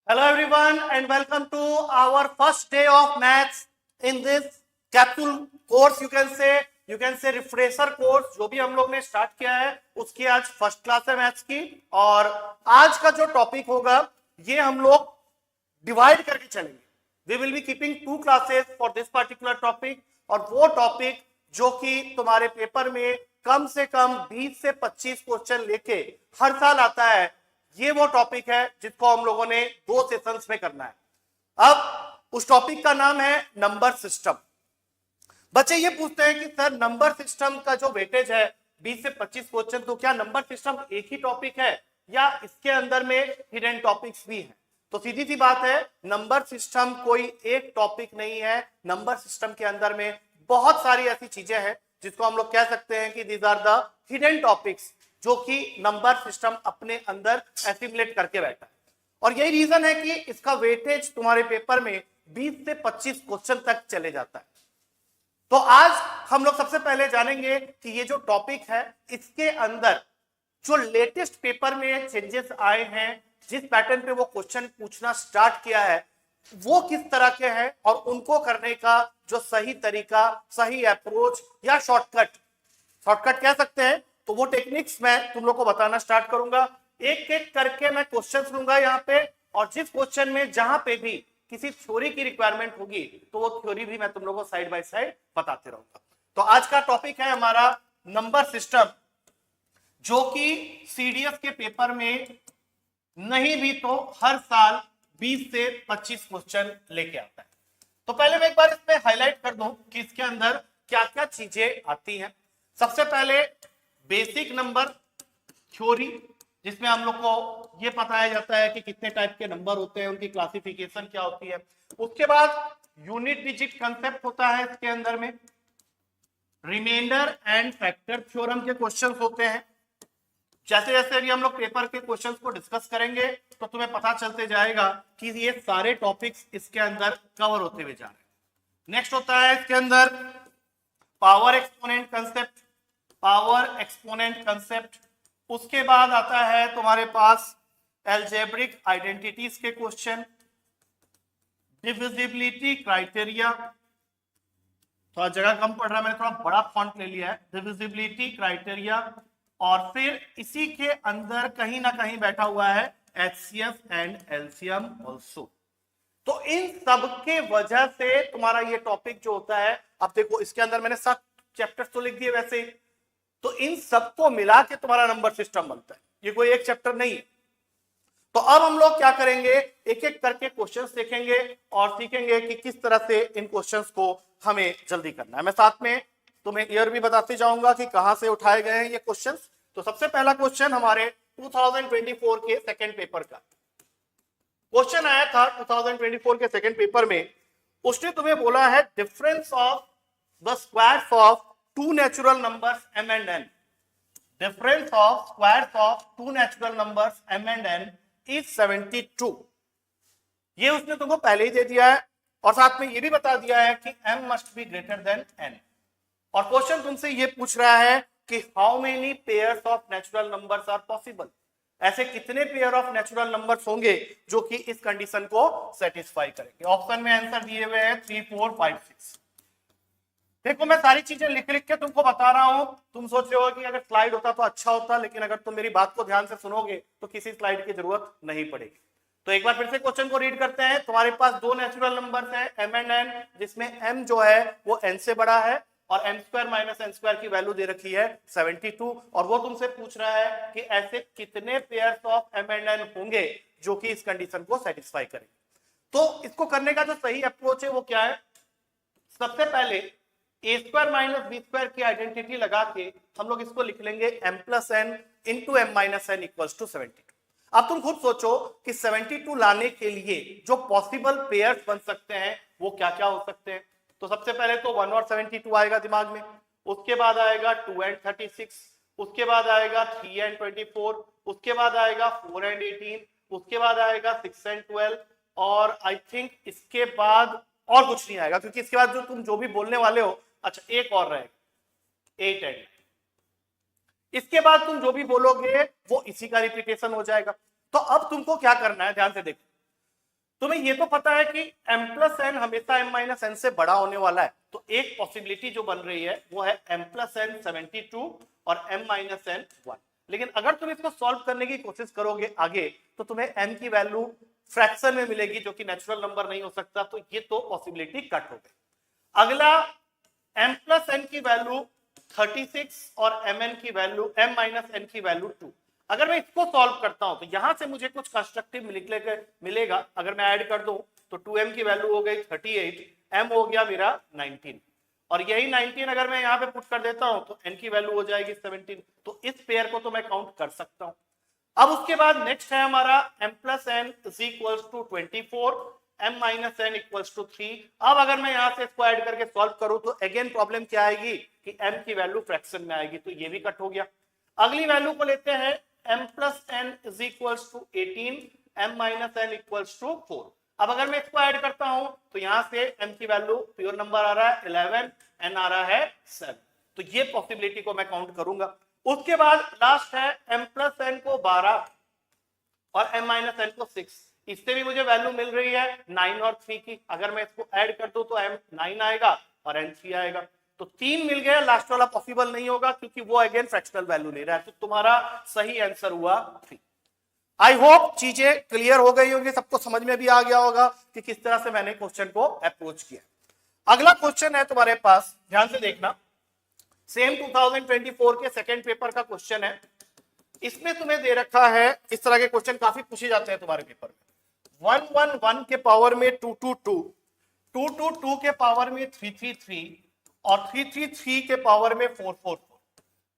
Hello everyone and welcome to our first day of maths in this capsule course you can say refresher course जो भी हम लोग ने start किया है उसकी आज फर्स्ट क्लास है मैथ्स की। और आज का जो टॉपिक होगा ये हम लोग डिवाइड करके चलेंगे। We will be keeping 2 classes for this particular topic और वो टॉपिक जो कि तुम्हारे पेपर में कम से कम 20 से 25 क्वेश्चन लेके हर साल आता है, ये वो टॉपिक है जिसको हम लोगों ने 2 सेशंस में करना है। अब उस टॉपिक का नाम है नंबर सिस्टम। बच्चे ये पूछते हैं कि सर नंबर सिस्टम का जो वेटेज है 20 से 25 क्वेश्चन, तो क्या नंबर सिस्टम एक ही टॉपिक है या इसके अंदर में हिडन टॉपिक्स भी हैं? तो सीधी सी बात है, नंबर सिस्टम कोई एक टॉपिक नहीं है। नंबर सिस्टम के अंदर में बहुत सारी ऐसी चीजें हैं जिसको हम लोग कह सकते हैं कि these are the hidden topics जो कि नंबर सिस्टम अपने अंदर एसिमुलेट करके बैठा है। और यही रीजन है कि इसका वेटेज तुम्हारे पेपर में 20 से 25 क्वेश्चन तक चले जाता है। तो आज हम लोग सबसे पहले जानेंगे कि ये जो टॉपिक है इसके अंदर जो लेटेस्ट पेपर में चेंजेस आए हैं, जिस पैटर्न पे वो क्वेश्चन पूछना स्टार्ट किया है वो किस तरह के हैं और उनको करने का जो सही तरीका, सही अप्रोच या शॉर्टकट कह सकते हैं, तो वो टेक्निक्स मैं तुम लोग को बताना स्टार्ट करूंगा। एक एक करके मैं क्वेश्चंस लूंगा यहाँ पे, और जिस क्वेश्चन में जहां पे भी किसी थ्योरी की रिक्वायरमेंट होगी तो वो थ्योरी भी मैं तुम लोगों को साइड बाय साइड बताते रहूंगा। तो आज का टॉपिक है हमारा नंबर सिस्टम, जो कि सीडीएस के पेपर में नहीं भी तो हर साल 20 से 25 क्वेश्चन लेके आता है। तो पहले मैं एक बार इसमें हाईलाइट कर दूं कि इसके अंदर क्या क्या चीजें आती हैं। सबसे पहले बेसिक नंबर थ्योरी, जिसमें हम लोग को ये बताया जाता है कि कितने टाइप के नंबर होते हैं, उनकी क्लासिफिकेशन क्या होती है। उसके बाद यूनिट डिजिट कंसेप्ट होता है इसके अंदर में। रिमाइंडर एंड फैक्टर थ्योरम के क्वेश्चंस होते हैं। जैसे जैसे अभी हम लोग पेपर के क्वेश्चंस को डिस्कस करेंगे तो तुम्हें पता चलते जाएगा कि ये सारे टॉपिक्स इसके अंदर कवर होते हुए जा रहे हैं। नेक्स्ट होता है इसके अंदर पावर एक्सपोनेंट कंसेप्ट। उसके बाद आता है तुम्हारे पास एल्जेब्रिक आइडेंटिटीज के क्वेश्चन, डिविजिबिलिटी क्राइटेरिया, थोड़ा जगह कम पड़ रहा है, मैंने थोड़ा बड़ा फॉन्ट ले लिया है, डिविजिबिलिटी क्राइटेरिया। और फिर इसी के अंदर कहीं ना कहीं बैठा हुआ है एचसीएफ एंड एलसीएम ऑल्सो। तो इन सब के वजह से तुम्हारा ये टॉपिक जो होता है, अब देखो इसके अंदर मैंने 7 चैप्टर्स तो लिख दिए वैसे ही, तो इन सबको मिला के तुम्हारा नंबर सिस्टम बनता है, ये कोई एक चैप्टर नहीं है। तो अब हम लोग क्या करेंगे, एक एक करके क्वेश्चंस देखेंगे और सीखेंगे कि किस तरह से इन क्वेश्चंस को हमें जल्दी करना है। मैं साथ में तुम्हें ईयर भी बताते जाऊंगा कि कहां से उठाए गए हैं ये क्वेश्चंस। तो सबसे पहला क्वेश्चन हमारे 2024 के सेकेंड पेपर का क्वेश्चन आया था 2024 के सेकेंड पेपर में। उसने तुम्हें बोला है difference of the squares of 2 natural numbers m and n। Difference of squares of 2 natural numbers m and n is 72। ये उसने तुमको पहले ही दे दिया है और साथ में ये भी बता दिया है कि m must be greater than n। और क्वेश्चन तुमसे ये पूछ रहा है कि how many pairs of natural numbers are possible, ऐसे कितने पेयर ऑफ नेचुरल नंबर्स होंगे जो कि इस कंडीशन को सेटिस्फाई करेंगे। ऑप्शन में आंसर दिए हुए हैं 3, 4, 5, 6। देखो मैं सारी चीजें लिख लिख के तुमको बता रहा हूं। तुम सोच रहे हो कि अगर स्लाइड होता तो अच्छा होता, लेकिन अगर तुम मेरी बात को ध्यान से सुनोगे तो किसी स्लाइड की जरूरत नहीं पड़ेगी। तो एक बार फिर से क्वेश्चन को रीड करते हैं। तुम्हारे पास 2 नेचुरल नंबर्स हैं m and n, जिसमें m जो है वो n से बड़ा है और m square minus n square की वैल्यू दे रखी है 72। और वो तुमसे पूछ रहा है कि ऐसे कितने pairs of m and n होंगे जो कि इस कंडीशन को सेटिस्फाई करें। तो इसको करने का जो सही अप्रोच है वो क्या है, सबसे पहले A square minus B square की आइडेंटिटी लगा के हम लोग इसको लिख लेंगे m plus N into M minus N equals to 72। अब तुम खुद सोचो कि 72 लाने के लिए जो पॉसिबल पेयर्स बन सकते हैं वो क्या क्या हो सकते हैं। तो सबसे पहले तो 1 और 72 आएगा दिमाग में, उसके बाद आएगा 2 and 36, उसके बाद आएगा 3 and 24, उसके बाद आएगा 4 and 18, उसके बाद आएगा 6 and 12, और आई थिंक इसके बाद और कुछ नहीं आएगा, क्योंकि इसके बाद जो तुम जो भी बोलने वाले हो, अच्छा एक और रहेगा 8 and 9। इसके बाद तुम जो भी बोलोगे वो इसी का रिपीटेशन हो जाएगा। तो अब तुमको क्या करना है, ध्यान से देखो। तुम्हें ये तो पता है कि m प्लस एन हमेशा m माइनस एन से बड़ा होने वाला है, तो एक पॉसिबिलिटी जो बन रही है वो है m प्लस एन 72 और m माइनस एन 1। लेकिन अगर तुम इसको सॉल्व करने की कोशिश करोगे आगे तो तुम्हें m की वैल्यू फ्रैक्शन में मिलेगी जो कि नेचुरल नंबर नहीं हो सकता, तो ये तो पॉसिबिलिटी कट हो गई। अगला m प्लस एन की वैल्यू 36 और mn की वैल्यू m माइनस एन की वैल्यू 2। अगर मैं इसको सॉल्व करता हूं तो यहां से मुझे कुछ कंस्ट्रक्टिव मिलेगा। अगर मैं ऐड कर दूं तो 2m की वैल्यू हो गई 38, m हो गया मेरा 19, और यही 19 अगर मैं यहां पे पुट कर देता हूं तो n की वैल्यू हो जाएगी 17। तो इस पेयर को तो मैं काउंट कर सकता हूं। अब उसके बाद नेक्स्ट है हमारा m plus N is equal to 24, m minus N equal to 3। अब अगर मैं यहां से इसको ऐड करके सॉल्व करूं तो अगेन प्रॉब्लम क्या आएगी कि m की वैल्यू फ्रैक्शन में आएगी, तो ये भी कट हो गया। अगली वैल्यू को लेते हैं m plus N is equal to 18, m minus N equal to 4। अब अगर मैं इसको ऐड करता हूं तो यहां से m की वैल्यू प्योर नंबर आ रहा है 11, n आ रहा है 7, तो ये पॉसिबिलिटी को मैं काउंट करूंगा। उसके बाद लास्ट है m प्लस एन को 12 और m माइनस एन को 6। इससे भी मुझे वैल्यू मिल रही है 9 और 3 की। अगर मैं इसको ऐड कर दूं तो m 9 आएगा और n 3 आएगा, तो 3 मिल गया। लास्ट वाला पॉसिबल नहीं होगा क्योंकि वो अगेन फ्रैक्शनल वैल्यू ले रहा है, तो तुम्हारा सही आंसर हुआ 3। आई होप चीजें क्लियर हो गई होंगी, सबको समझ में भी आ गया होगा कि किस तरह से मैंने क्वेश्चन को अप्रोच किया। अगला क्वेश्चन है तुम्हारे पास, ध्यान से देखना, सेम 2024 के सेकंड पेपर का क्वेश्चन है। इसमें तुम्हें दे रखा है, इस तरह के क्वेश्चन काफी पूछे जाते हैं तुम्हारे पेपर में। 111 के पावर में 222, 222 के पावर में 333 और 333 के पावर में 444।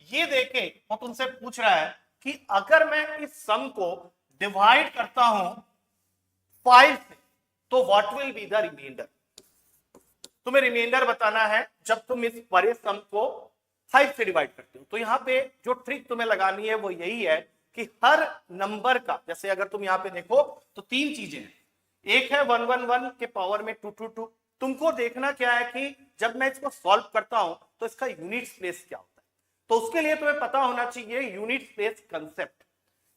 ये देखें वो तुमसे पूछ रहा है कि अगर मैं इस सम को डिवाइड करता हूं 5 से तो what will be the remainder. तुम्हें रिमाइंडर बताना है जब तुम इस बड़े सम को 5 से डिवाइड करते हो। तो यहां पे जो ट्रिक तुम्हें लगानी है वो यही है कि हर नंबर का, जैसे अगर तुम यहां पे देखो तो 3 चीजें हैं। एक है 111 के पावर में 222। तुमको देखना क्या है कि जब मैं इसको सॉल्व करता हूं तो इसका यूनिट प्लेस क्या होता है, तो उसके लिए तुम्हें पता होना चाहिए unit place concept.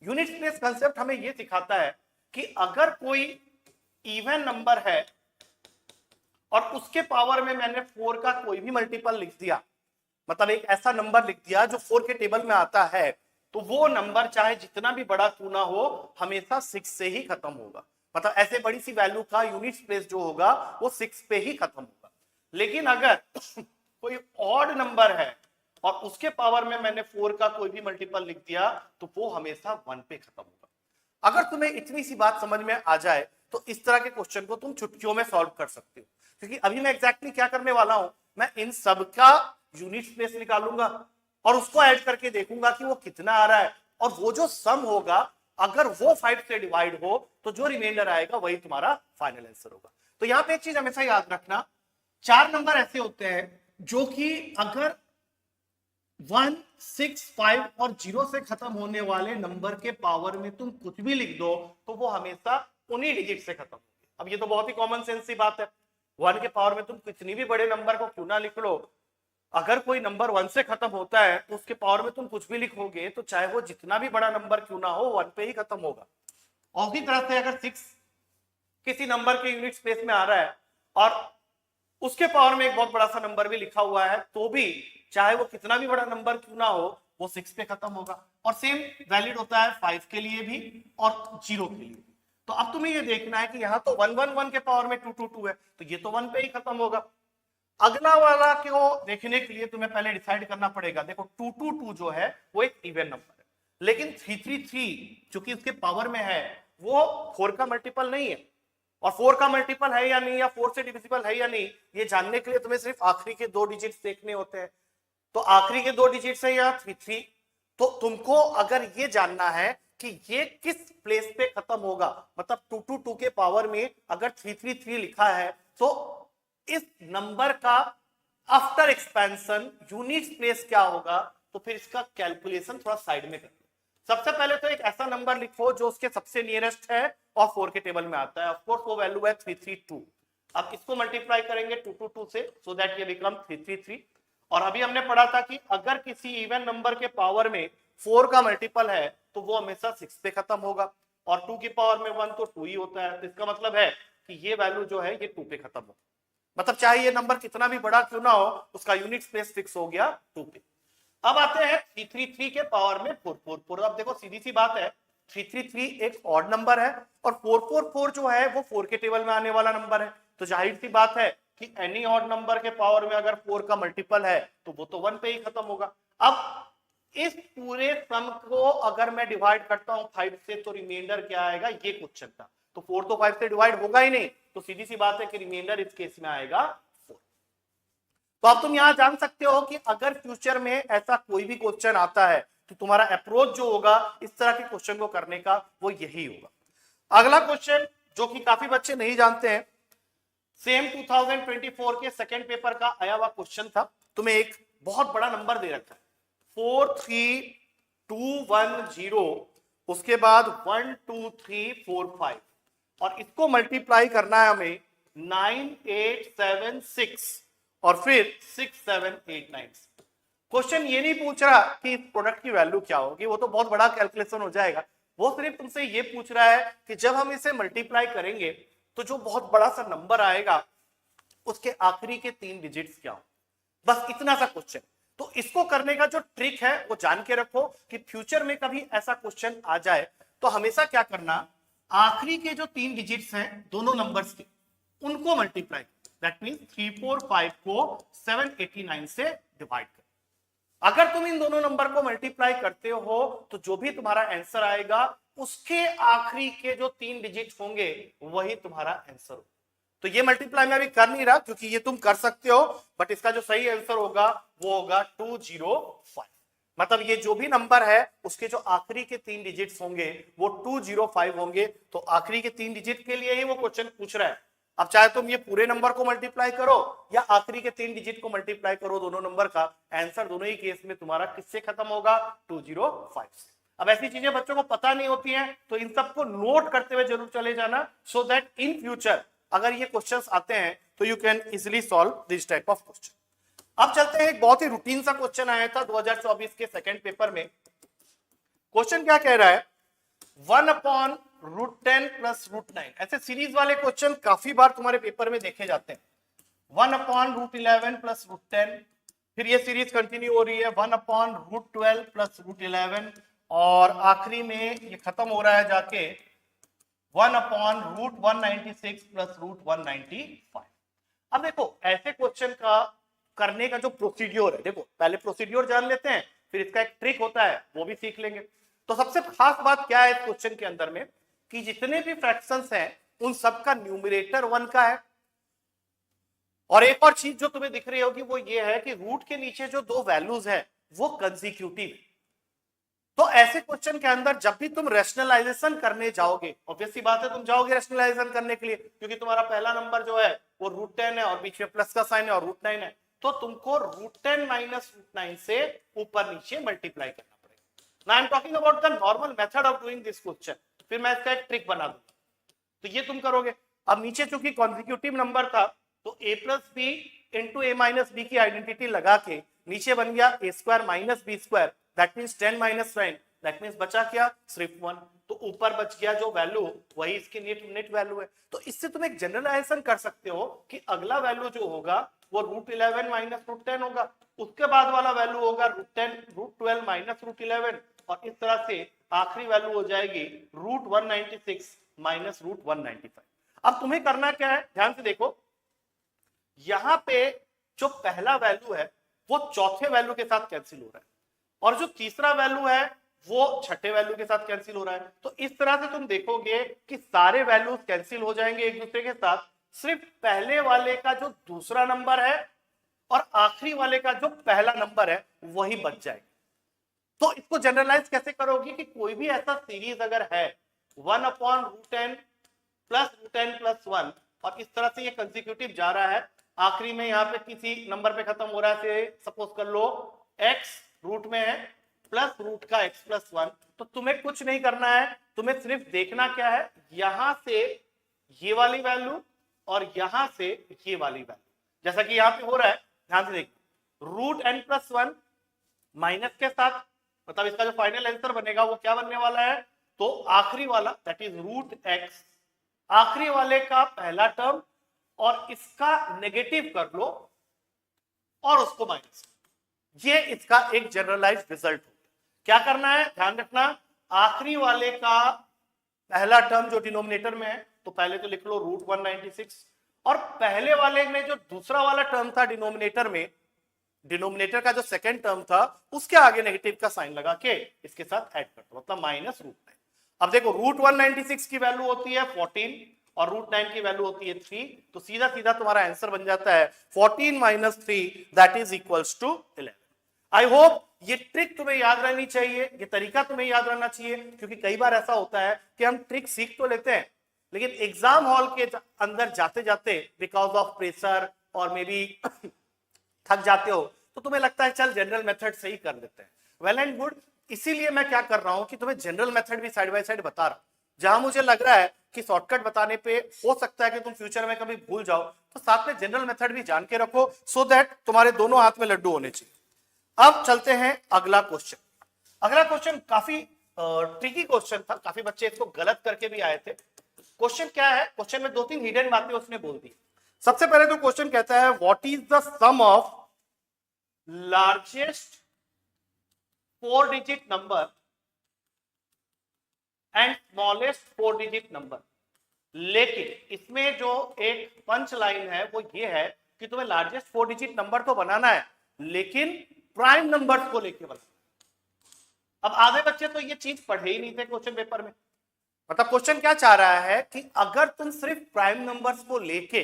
Unit place concept हमें यह सिखाता है कि अगर कोई इवन नंबर है और उसके पावर में मैंने 4 का कोई भी मल्टीपल लिख दिया, मतलब एक ऐसा नंबर लिख दिया जो 4 के टेबल में आता है, तो वो नंबर चाहे जितना भी बड़ा क्यों ना हो हमेशा 6 से ही खत्म होगा। मतलब ऐसे बड़ी सी वैल्यू का यूनिट प्लेस जो होगा वो 6 पे ही खत्म होगा। लेकिन अगर कोई ऑड नंबर है और उसके पावर में मैंने 4 का कोई भी मल्टीपल लिख दिया तो वो हमेशा 1 पे खत्म होगा। अगर तुम्हें इतनी सी बात समझ में आ जाए तो इस तरह के क्वेश्चन को तुम चुटकियों में सॉल्व कर सकते हो, क्योंकि अभी मैं एग्जैक्टली क्या करने वाला हूं, मैं इन सब का यूनिट प्लेस निकालूंगा और उसको ऐड करके देखूंगा कि वो कितना आ रहा है, और वो जो सम होगा अगर वो 5 से डिवाइड हो तो जो रिमाइंडर आएगा वही तुम्हारा फाइनल आंसर होगा। तो यहां पे एक चीज हमेशा याद रखना, 4 नंबर ऐसे होते हैं जो कि अगर 1, 6, 5 और 0 से खत्म होने वाले नंबर के पावर में तुम कुछ भी लिख दो तो वो हमेशा उन्हीं डिजिट से खत्म होगी। अब ये तो बहुत ही कॉमन सेंस सी बात है, 1 के पावर में तुम कितनी भी बड़े नंबर को क्यों ना लिख लो, अगर कोई नंबर 1 से खत्म होता है तो उसके पावर में तुम कुछ भी लिखोगे तो चाहे वो जितना भी बड़ा नंबर क्यों ना हो 1 पे ही खत्म होगा। और उसी तरह से अगर 6 किसी नंबर के यूनिट स्पेस में आ रहा है और उसके पावर में एक बहुत बड़ा सा नंबर भी लिखा हुआ है तो भी चाहे वो कितना भी बड़ा नंबर क्यों ना हो वो 6 पे खत्म होगा। और सेम वैलिड होता है 5 के लिए भी और 0 के लिए भी। तो अब तुम्हें ये देखना है कि यहाँ तो 111 के पावर में 222 है तो ये तो 1 पे ही खत्म होगा। अगला वाला को देखने के लिए तुम्हें पहले डिसाइड करना पड़ेगा। देखो 222 जो है वो एक इवन नंबर है, लेकिन 333 जो कि उसके पावर में है वो 4 का मल्टीपल नहीं है, और 4 का मल्टीपल है या नहीं या 4 से डिविजिबल है या नहीं ये जानने के लिए तुम्हें सिर्फ आखिरी के 2 डिजिट्स देखने होते हैं। तो आखिरी के 2 डिजिट्स है या 33, तो तुमको अगर ये जानना है कि ये किस प्लेस पे खत्म होगा, मतलब 222 के पावर में अगर 333 लिखा है तो इस नंबर का आफ्टर एक्सपेंशन यूनिट प्लेस क्या होगा, तो फिर इसका कैलकुलेशन थोड़ा साइड में कर लो। सबसे पहले तो एक ऐसा नंबर लिखो जो उसके सबसे नियरेस्ट है और 4 के टेबल में आता है। ऑफ कोर्स वो वैल्यू है 332। अब इसको मल्टीप्लाई करेंगे 222 से सो दैट ये बिकम 333। और अभी हमने पढ़ा था कि अगर किसी इवन नंबर के पावर में 4 का मल्टीपल है तो वो हमेशा 6 पे खत्म होगा। और 2 की पावर में 1 तो 2 ही होता है, तो इसका मतलब है कि ये वैल्यू जो है ये 2 पे खत्म हो, मतलब चाहे ये नंबर कितना भी बड़ा क्यों ना हो उसका यूनिट प्लेस फिक्स हो गया 2 पे। अब आते हैं 333 के पावर में 444। अब देखो सीधी सी बात है, 333 एक ऑड नंबर है और 444 जो है वो 4 के टेबल में आने वाला नंबर है, तो जाहिर सी बात है कि एनी ऑड नंबर के पावर में अगर 4 का मल्टीपल है तो वो तो 1 पे ही खत्म होगा। अब इस पूरे सम को अगर मैं डिवाइड करता हूं 5 से तो रिमाइंडर क्या आएगा, ये क्वेश्चन था, तो 4 तो 5 से डिवाइड होगा ही नहीं, तो सीधी सी बात है कि रिमाइंडर इस केस में आएगा 4। तो अब तुम यहां जान सकते हो कि अगर फ्यूचर में ऐसा कोई भी क्वेश्चन आता है तो तुम्हारा अप्रोच जो होगा इस तरह के क्वेश्चन को करने का वो यही होगा। अगला क्वेश्चन जो कि काफी बच्चे नहीं जानते हैं, सेम 2024 के सेकेंड पेपर का आया हुआ क्वेश्चन था। तुम्हें एक बहुत बड़ा नंबर दे रखा है 43210, उसके बाद 12345 और इसको मल्टीप्लाई करना है हमें 9876 और फिर 6789। क्वेश्चन ये नहीं पूछ रहा कि इस प्रोडक्ट की वैल्यू क्या होगी, वो तो बहुत बड़ा कैलकुलेशन हो जाएगा, वो सिर्फ तुमसे ये पूछ रहा है कि जब हम इसे मल्टीप्लाई करेंगे तो जो बहुत बड़ा सा नंबर आएगा उसके आखिरी के 3 डिजिट्स क्या हो, बस इतना सा क्वेश्चन। तो इसको करने का जो ट्रिक है वो जान के रखो कि फ्यूचर में कभी ऐसा क्वेश्चन आ जाए तो हमेशा क्या करना, आखिरी के जो 3 डिजिट्स हैं दोनों नंबर्स के उनको मल्टीप्लाई, दैट मींस 345 को 789 से डिवाइड कर। अगर तुम इन दोनों नंबर को मल्टीप्लाई करते हो तो जो भी तुम्हारा आंसर आएगा उसके आखिरी के जो 3 डिजिट होंगे वही तुम्हारा आंसर होगा। तो ये मल्टीप्लाई मैं अभी कर नहीं रहा क्योंकि ये तुम कर सकते हो, बट इसका जो सही आंसर होगा वो होगा 205। मतलब ये जो भी नंबर है उसके जो आखिरी के 3 डिजिट्स होंगे वो 205 होंगे, तो आखिरी के 3 डिजिट के लिए ही वो क्वेश्चन पूछ रहा है। अब चाहे तुम ये पूरे नंबर को मल्टीप्लाई करो या आखिरी के 3 डिजिट को मल्टीप्लाई करो, दोनों नंबर का आंसर दोनों ही केस में तुम्हारा किससे खत्म होगा, 205 से। अब ऐसी चीजें बच्चों को पता नहीं होती हैं तो इन सबको नोट करते हुए जरूर चले जाना, सो दैट इन फ्यूचर अगर ये क्वेश्चंस आते हैं तो you can easily solve this type of question. अब चलते हैं, एक बहुत ही रूटीन सा क्वेश्चन आया था 2024 के सेकंड पेपर में। क्वेश्चन क्या कह रहा है, 1/√10 + √9। ऐसे सीरीज वाले क्वेश्चन काफी बार तुम्हारे पेपर में देखे जाते हैं। 1/√11 + √10, फिर ये सीरीज कंटिन्यू हो रही है 1/√12 + √11 और आखिरी में ये खत्म हो रहा है जाके 1/√196 + √195। अब देखो ऐसे क्वेश्चन का करने का जो प्रोसीड्योर है, देखो पहले प्रोसीड्योर जान लेते हैं फिर इसका एक ट्रिक होता है वो भी सीख लेंगे। तो सबसे खास बात क्या है इस क्वेश्चन के अंदर में कि जितने भी फ्रैक्शंस हैं उन सबका न्यूमरेटर 1 का है, और एक और चीज जो तुम्हें दिख रही होगी वो ये है कि रूट के नीचे जो 2 वैल्यूज है वो कंसेक्यूटिव है। तो ऐसे क्वेश्चन के अंदर जब भी तुम रैशनलाइजेशन करने जाओगे, ऑब्वियस सी बात है तुम जाओगे रैशनलाइजेशन करने के लिए क्योंकि तुम्हारा पहला नंबर जो है वो √10 है और बीच में प्लस का साइन है और √9 है, तो तुमको √10 - √9 से ऊपर नीचे मल्टीप्लाई करना पड़ेगा। Now I am talking about the normal method of doing this question, फिर मैं इसका एक ट्रिक बना दूंगा, तो ये तुम करोगे। अब नीचे चूंकि कॉन्जिक्यूटिव नंबर था तो a + b * a - b की आइडेंटिटी लगा के नीचे बन गया a² - b², that means 10 - 9, that means बचा क्या, सिर्फ 1, तो ऊपर बच गया जो वैल्यू वही इसकी नेट वैल्यू है। तो इससे तुम एक जनरलाइजेशन कर सकते हो कि अगला वैल्यू जो होगा वो √11 - √10 होगा, उसके बाद वाला वैल्यू होगा √10 √12 - √11 और इस तरह से आखिरी वैल्यू हो जाएगी √196 - √195। अब तुम्हें करना क्या है, ध्यान से देखो, यहां पे जो पहला वैल्यू है वो चौथे वैल्यू के साथ कैंसिल हो रहा है और जो तीसरा वैल्यू है वो छठे वैल्यू के साथ कैंसिल हो रहा है। तो इस तरह से तुम देखोगे कि सारे वैल्यूज कैंसिल हो जाएंगे एक दूसरे के साथ, सिर्फ पहले वाले का जो दूसरा नंबर है और आखिरी वाले का जो पहला नंबर है वही बच जाएगा। तो इसको जनरलाइज कैसे करोगे कि कोई भी ऐसा सीरीज अगर है 1/√10 + √10 + 1 और इस तरह से ये कंसेक्यूटिव जा रहा है, आखिरी में यहाँ पे किसी नंबर पे खत्म हो रहा है, सपोज कर लो x रूट में है प्लस रूट का x + 1, तो तुम्हें कुछ नहीं करना है, तुम्हें सिर्फ देखना क्या है, यहां से ये वाली वैल्यू और यहां से ये वाली वैल्यू, जैसा कि यहाँ पे हो रहा है, ध्यान से देखो √n + 1 माइनस के साथ, मतलब इसका जो फाइनल आंसर बनेगा वो क्या बनने वाला है तो आखिरी वाला दैट इज रूट एक्स, आखिरी वाले का पहला टर्म और इसका नेगेटिव कर लो और उसको माइनस, ये इसका एक जनरलाइज रिजल्ट हो। क्या करना है, ध्यान रखना, आखिरी वाले का पहला टर्म जो डिनोमिनेटर में है तो पहले तो लिख लो रूट 196, और पहले वाले में जो दूसरा वाला टर्म था डिनोमिनेटर में, डिनोमिनेटर का जो सेकंड टर्म था उसके आगे नेगेटिव का साइन लगा के इसके साथ ऐड कर दो, मतलब माइनस रूट 9। अब देखो रूट 196 की वैल्यू होती है 14 और रूट 9 की वैल्यू होती है 3, तो सीधा सीधा तुम्हारा आंसर बन जाता है 14 minus 3 that is equals to 11। I hope ये ट्रिक तुम्हें याद रहनी चाहिए, ये तरीका तुम्हें याद रहना चाहिए, क्योंकि कई बार ऐसा होता है कि हम ट्रिक सीख तो लेते हैं लेकिन एग्जाम हॉल के अंदर जाते जाते बिकॉज ऑफ प्रेशर और मे बी थक जाते हो तो तुम्हें लगता है चल जनरल मेथड से ही कर लेते हैं। वेल एंड गुड, इसीलिए मैं क्या कर रहा हूं कि तुम्हें जनरल मेथड भी साइड बाय साइड बता रहा हूं, जहां मुझे लग रहा है कि शॉर्टकट बताने पे हो सकता है कि तुम फ्यूचर में कभी भूल जाओ, तो साथ में जनरल मेथड भी जान के रखो सो दैट तुम्हारे दोनों हाथ में लड्डू होने चाहिए। अब चलते हैं अगला क्वेश्चन। अगला क्वेश्चन काफी ट्रिकी क्वेश्चन था, काफी बच्चे इसको गलत करके भी आए थे। क्वेश्चन क्या है, क्वेश्चन में 2-3 हिडन बातें उसने बोल दी। सबसे पहले तो क्वेश्चन कहता है what is the sum of largest 4 digit number and smallest 4 digit number. लेकिन इसमें जो एक पंच लाइन है वो ये है कि तुम्हें लार्जेस्ट 4 डिजिट नंबर तो बनाना है लेकिन प्राइम नंबर्स को लेके बनाना। अब आधे बच्चे तो ये चीज पढ़े ही नहीं थे क्वेश्चन पेपर में। मतलब क्वेश्चन क्या चाह रहा है कि अगर तुम सिर्फ प्राइम नंबर्स को लेके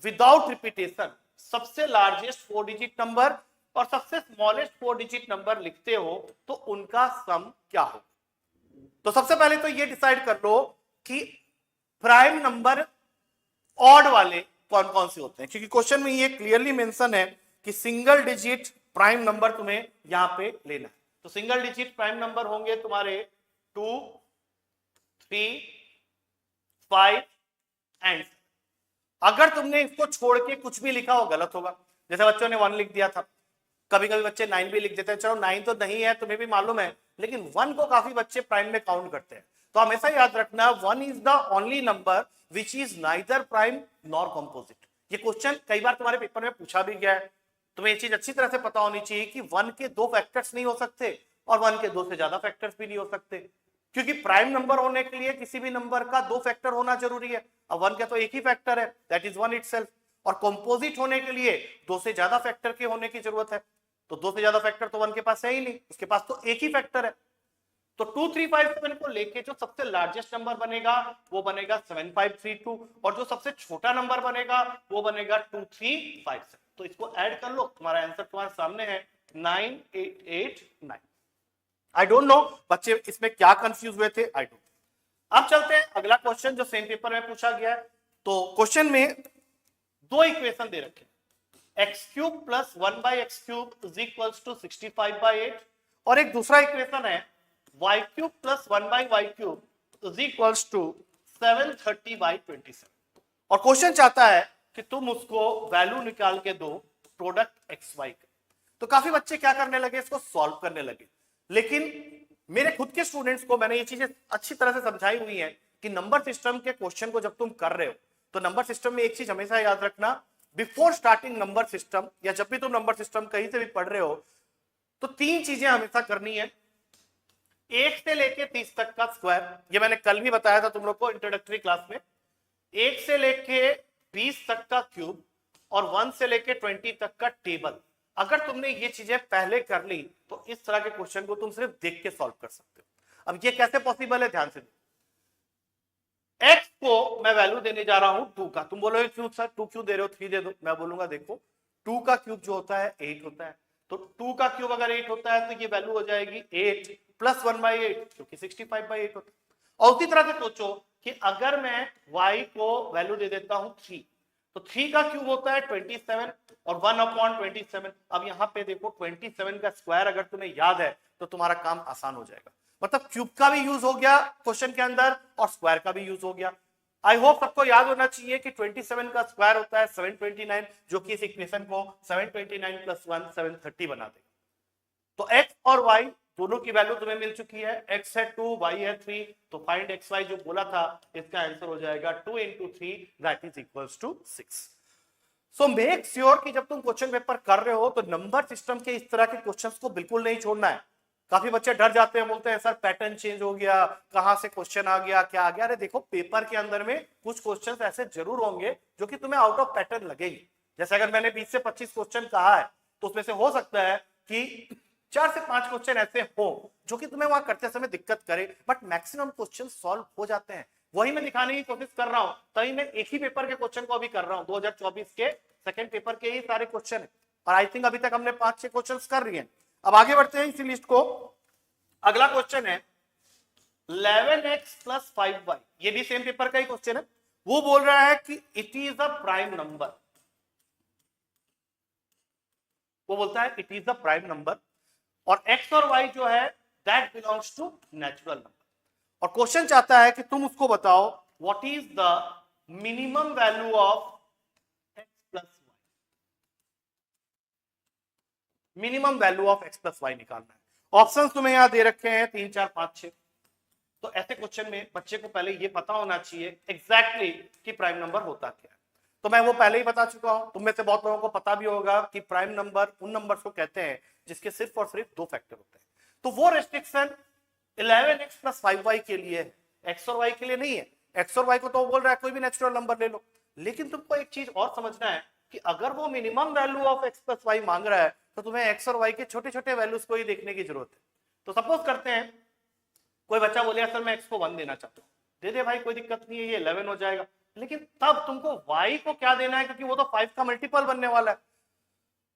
विदाउट रिपीटेशन सबसे लार्जेस्ट 4 डिजिट नंबर और सबसे स्मॉलेस्ट 4 डिजिट नंबर लिखते हो तो उनका सम क्या हो। तो सबसे पहले तो ये डिसाइड कर लो कि प्राइम नंबर ऑड वाले कौन कौन से होते हैं, क्योंकि क्वेश्चन में ये क्लियरली मेंशन है कि सिंगल डिजिट प्राइम नंबर तुम्हें यहां पे लेना है। तो सिंगल डिजिट प्राइम नंबर होंगे तुम्हारे 2, 3, 5 एंड। अगर तुमने इसको छोड़ के कुछ भी लिखा हो गलत होगा। जैसे बच्चों ने 1 लिख दिया था, कभी कभी बच्चे 9 भी लिख देते हैं, चलो 9 तो नहीं है तुम्हें भी मालूम है, लेकिन 1 को काफी बच्चे प्राइम में काउंट करते हैं। तो हमेशा याद रखना 1 is the only number which is neither prime nor composite. ये क्वेश्चन कई बार तुम्हारे पेपर में पूछा भी गया है, तुम्हें ये चीज अच्छी तरह से पता होनी चाहिए कि 1 के 2 फैक्टर्स नहीं हो सकते और 1 के 2 से ज्यादा फैक्टर्स भी नहीं हो सकते, क्योंकि प्राइम नंबर होने के लिए किसी भी नंबर का 2 फैक्टर होना जरूरी है। अब 1 का तो एक ही फैक्टर है दैट इज 1 इटसेल्फ, और कंपोजिट होने के लिए 2 से ज्यादा फैक्टर के होने की जरूरत है। तो 2 से ज्यादा फैक्टर तो 1 के पास है ही नहीं, उसके पास तो एक ही फैक्टर है। तो 2, 3, 5, 7 को लेके जो सबसे लार्जेस्ट नंबर बनेगा वो बनेगा 7532 और जो सबसे छोटा नंबर बनेगा वो बनेगा 2357। तो इसको ऐड कर लो, तुम्हारा आंसर तुम्हारे सामने है 9889। आई डोंट नो बच्चे इसमें क्या कंफ्यूज हुए थे, आई डोंट। अब चलते हैं अगला क्वेश्चन जो सेम पेपर में पूछा गया है। तो क्वेश्चन में 2 इक्वेशन दे रखे, X cube plus 1/x cube is equals to 65/8 और एक दूसरा इक्वेशन है y cube plus 1/y cube is equals to 730/27। और क्वेश्चन चाहता है कि तुम उसको वैल्यू निकाल के दो प्रोडक्ट एक्स वाई का। तो काफी बच्चे क्या करने लगे, इसको सॉल्व करने लगे, लेकिन मेरे खुद के स्टूडेंट्स को मैंने ये चीजें अच्छी तरह से समझाई हुई है कि नंबर सिस्टम के क्वेश्चन को जब तुम कर रहे हो तो नंबर सिस्टम में एक चीज हमेशा याद रखना, बिफोर स्टार्टिंग नंबर सिस्टम या जब भी तुम नंबर सिस्टम कहीं से भी पढ़ रहे हो तो 3 चीजें हमेशा करनी है। 1 से लेके 30 तक का स्क्वायर, ये मैंने कल भी बताया था तुम लोग को इंट्रोडक्टरी क्लास में। 1 से लेके 20 तक का क्यूब और 1 से लेके 20 तक का टेबल। अगर तुमने ये चीजें पहले कर ली तो इस तरह के क्वेश्चन को तुम सिर्फ देख के सॉल्व कर सकते हो। अब ये कैसे पॉसिबल है, ध्यान से x को मैं वैल्यू देने जा रहा हूं 2 का। तुम बोलोगे क्यों सर 2 क्यों दे रहे हो, 3 दे दो। मैं बोलूंगा देखो 2 का क्यूब जो होता है 8 होता है, तो 2 का क्यूब अगर 8 होता है तो ये वैल्यू हो जाएगी 8 प्लस 1/8 जो कि 65/8 होता है। और उसी तरह से सोचो कि अगर मैं y को वैल्यू दे देता हूं 3, तो 3 का क्यूब होता है 27 और 1/27। अब यहां पे देखो 27 का स्क्वायर अगर तुम्हें याद है तो तुम्हारा काम आसान हो जाएगा। मतलब क्यूब का भी यूज हो गया क्वेश्चन के अंदर और स्क्वायर का भी यूज हो गया। आई होप सबको याद होना चाहिए कि 27 का स्क्वायर होता है 729, जो कि इस इक्वेशन को 729 + 1 730 बना देगा। तो x और y दोनों की वैल्यू तुम्हें मिल चुकी है, x है 2, y है 3, तो फाइंड एक्स वाई जो बोला था इसका आंसर हो जाएगा 2 into 3 that is equals to 6। So make sure कि जब तुम क्वेश्चन पेपर कर रहे हो तो नंबर सिस्टम के इस तरह के क्वेश्चंस को बिल्कुल नहीं छोड़ना है। काफी बच्चे डर जाते हैं, बोलते हैं सर पैटर्न चेंज हो गया, कहां से क्वेश्चन आ गया, क्या आ गया। अरे देखो पेपर के अंदर में कुछ क्वेश्चंस ऐसे जरूर होंगे जो कि तुम्हें आउट ऑफ पैटर्न लगेंगे। जैसे अगर मैंने 20 से 25 क्वेश्चन कहा है तो उसमें से हो सकता है कि 4 से 5 क्वेश्चन ऐसे हो जो कि तुम्हें वहां करते समय दिक्कत करे, बट मैक्सिमम क्वेश्चन सॉल्व हो जाते हैं। वही मैं दिखाने की कोशिश कर रहा हूं, तभी मैं एक ही पेपर के क्वेश्चन को अभी कर रहा हूं, 2024 के सेकंड पेपर के ही सारे क्वेश्चन है, और आई थिंक अभी तक हमने 5-6 क्वेश्चन कर रही हैं। अब आगे बढ़ते हैं इसी लिस्ट को। अगला क्वेश्चन है 11x plus 5y, ये भी सेम पेपर का ही क्वेश्चन है। वो बोल रहा है कि it is a prime number, वो बोलता है it is a prime number, और x और y जो है that belongs to natural number, और क्वेश्चन चाहता है कि तुम उसको बताओ what is the minimum value of x plus Y, minimum value of x plus Y निकालना है। ऑप्शंस तुम्हें यहां दे रखे हैं 3, 4, 5, 6। तो ऐसे क्वेश्चन में बच्चे को पहले ये पता होना चाहिए एग्जैक्टली कि प्राइम नंबर होता क्या है। तो मैं वो पहले ही बता चुका हूं, तुम में से बहुत लोगों को पता भी होगा कि प्राइम नंबर उन नंबर्स को कहते हैं जिसके सिर्फ और सिर्फ 2 फैक्टर होते हैं। तो वो रेस्ट्रिक्शन 11x प्लस 5y के लिए है, x और y के लिए नहीं है। x और y को तो बोल रहा है कोई भी नेचुरल नंबर ले लो, लेकिन तुमको एक चीज और समझना है कि अगर वो minimum value of x plus Y मांग रहा है तो तुम्हें x और y के छोटे छोटे वैल्यूज को ही देखने की जरूरत है। तो सपोज करते हैं कोई बच्चा बोले सर मैं x को 1 देना चाहता हूँ, दे दे भाई, कोई दिक्कत नहीं है, ये 11 हो जाएगा। लेकिन तब तुमको y को क्या देना है, क्योंकि वो तो 5 का मल्टीपल बनने वाला है,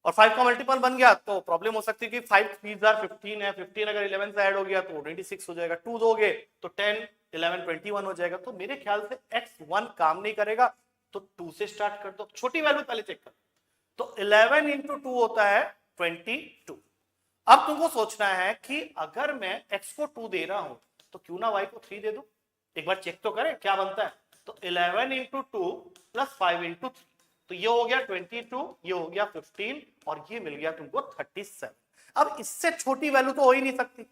और 5 का मल्टीपल बन गया तो प्रॉब्लम हो सकती है कि 5 3 15 है, 15 अगर 11 से ऐड हो गया तो 26 हो जाएगा, 2 दोगे तो 10 11 21 हो जाएगा। तो मेरे ख्याल से x1 काम नहीं करेगा, तो 2 से स्टार्ट कर दो, छोटी वैल्यू पहले चेक कर। तो 11 इंटू 2 होता है 22। अब तुमको सोचना है कि अगर मैं x को 2 दे रहा हूं तो क्यों ना y को 3 दे दूं, एक बार चेक तो करें क्या बनता है। तो 11 इंटू 2 प्लस 5 इंटू 3, तो ये हो गया 22, ये हो गया 15, और ये मिल गया तुमको 37। अब इससे छोटी वैल्यू तो हो ही नहीं सकती,